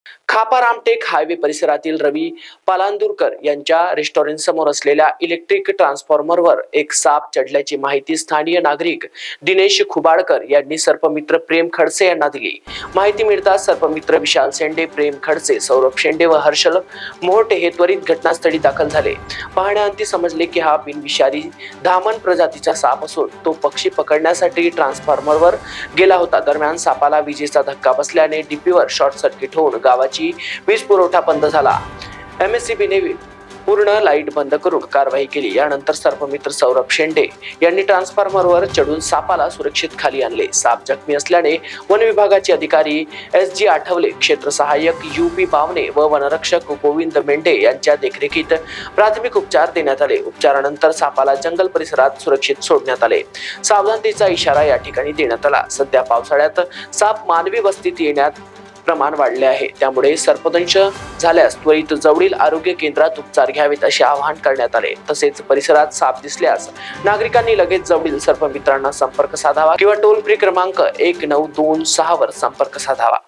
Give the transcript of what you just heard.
खापा रामटेक हायवे परिसरातील रवी पालांदूरकर यांच्या रेस्टॉरंट समोर असलेल्या इलेक्ट्रिक ट्रान्सफॉर्मरवर एक साप चढल्याची माहिती स्थानिक नागरिक दिनेश खुबाडकर यांनी सर्पमित्र प्रेम खडसे यांना दिली। माहिती मिळताच सर्पमित्र विशाल शेंडे, प्रेम खडसे, सौरभ शेंडे व हर्षल मोहटे हे त्वरित घटनास्थळी दाखल झाले। पाहण्याअंती समजले की हा बिनविषारी धामण प्रजातीचा साप असून तो पक्षी पकडण्यासाठी ट्रान्सफॉर्मरवर गेला होता। दरम्यान सापाला विजेचा धक्का बसल्याने डीपीवर शॉर्ट सर्किट होऊन गावाची वीज पुरवठा बंद झाला। एमएससीबीने पूर्ण लाईट बंद करून कारवाई केली। यानंतर सर्पमित्र सौरभ शेंडे यांनी ट्रान्सफॉर्मरवर चढून सापाला सुरक्षित खाली आणले। साप जखमी असल्याने वन विभागाचे अधिकारी SG आठवले, क्षेत्र सहाय्यक UP बावणे व वनरक्षक गोविंद मेंढे यांच्या देखरेखीत प्राथमिक उपचार देण्यात आले। उपचारानंतर सापाला जंगल परिसरात सुरक्षित सोडण्यात आले। सावधानतेचा इशारा या ठिकाणी देण्यात आला। सध्या पावसाळ्यात साप मानवी वस्तीत येण्यात प्रमाण वाढले आहे, त्यामुळे सर्पदंश झाल्यास त्वरित जवळील आरोग्य केंद्रात उपचार घ्यावेत असे आवाहन करण्यात आले। तसेच परिसरात साप दिसल्यास नागरिकांनी लगेच जवळील सर्पमित्रांना संपर्क साधावा किंवा टोल फ्री क्रमांक 1926 वर संपर्क साधावा।